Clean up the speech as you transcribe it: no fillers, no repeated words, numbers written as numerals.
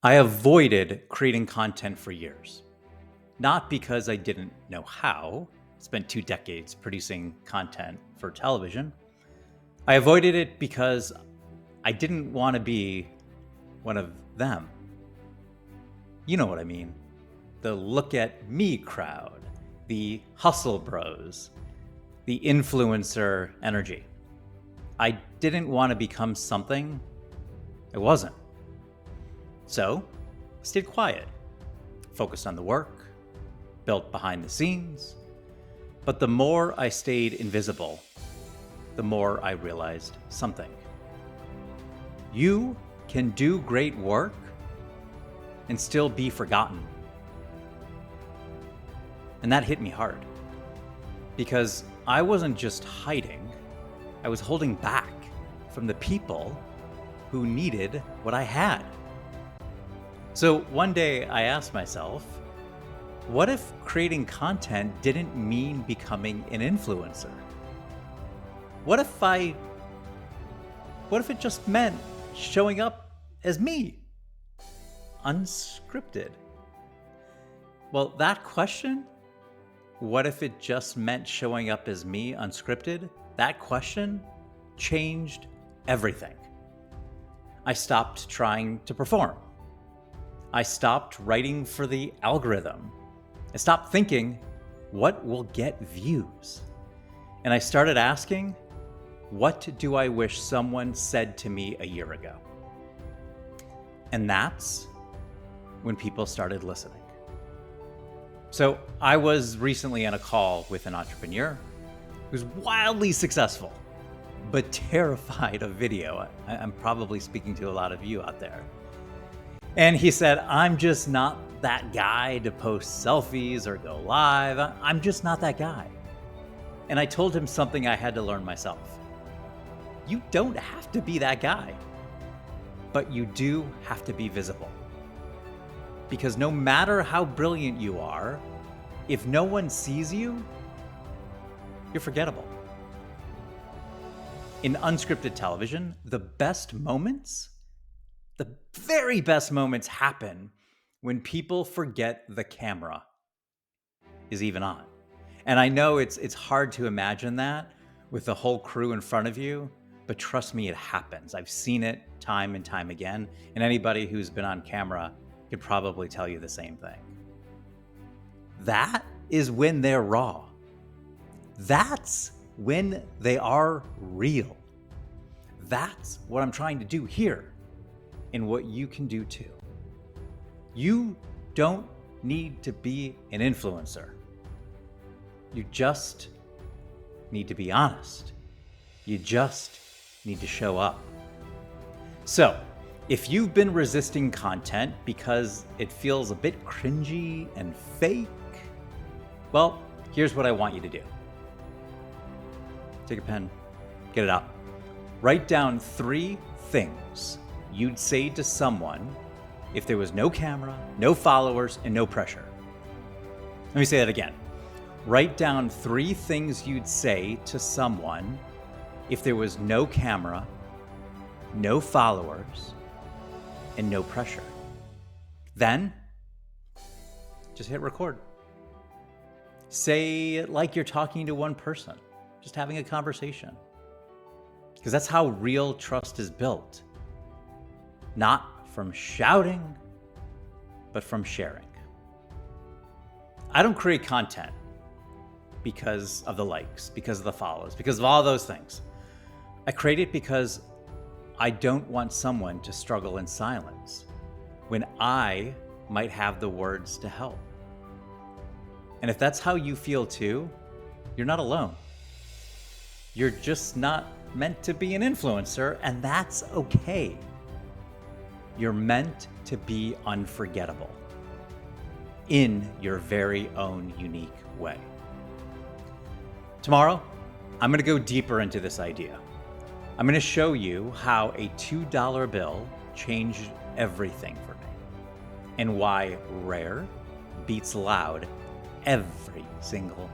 I avoided creating content for years, not because I didn't know how. Spent 2 decades producing content for television. I avoided it because I didn't want to be one of them. You know what I mean. The look at me crowd, the hustle bros, the influencer energy. I didn't want to become something I wasn't. So, I stayed quiet, focused on the work, built behind the scenes. But the more I stayed invisible, the more I realized something. You can do great work and still be forgotten. And that hit me hard. Because I wasn't just hiding, I was holding back from the people who needed what I had. So one day I asked myself, what if creating content didn't mean becoming an influencer? What if it just meant showing up as me? Unscripted. Well, that question, what if it just meant showing up as me unscripted? That question changed everything. I stopped trying to perform. I stopped writing for the algorithm. I stopped thinking, what will get views? And I started asking, what do I wish someone said to me a year ago? And that's when people started listening. So I was recently on a call with an entrepreneur who's wildly successful, but terrified of video. I'm probably speaking to a lot of you out there. And he said, I'm just not that guy to post selfies or go live. I'm just not that guy. And I told him something I had to learn myself. You don't have to be that guy, but you do have to be visible. Because no matter how brilliant you are, if no one sees you, you're forgettable. In unscripted television, the very best moments happen when people forget the camera is even on. And I know it's hard to imagine that with the whole crew in front of you, but trust me, it happens. I've seen it time and time again, and anybody who's been on camera could probably tell you the same thing. That is when they're raw. That's when they are real. That's what I'm trying to do here, and what you can do too. You don't need to be an influencer. You just need to be honest. You just need to show up. So, if you've been resisting content because it feels a bit cringy and fake, well, here's what I want you to do. Take a pen, get it out. Write down 3 things you'd say to someone if there was no camera, no followers, and no pressure. Let me say that again. Write down 3 things you'd say to someone if there was no camera, no followers, and no pressure. Then, just hit record. Say it like you're talking to one person, just having a conversation. Because that's how real trust is built. Not from shouting, but from sharing. I don't create content because of the likes, because of the follows, because of all those things. I create it because I don't want someone to struggle in silence when I might have the words to help. And if that's how you feel too, you're not alone. You're just not meant to be an influencer, and that's okay. You're meant to be unforgettable in your very own unique way. Tomorrow, I'm going to go deeper into this idea. I'm going to show you how a $2 bill changed everything for me, and why rare beats loud every single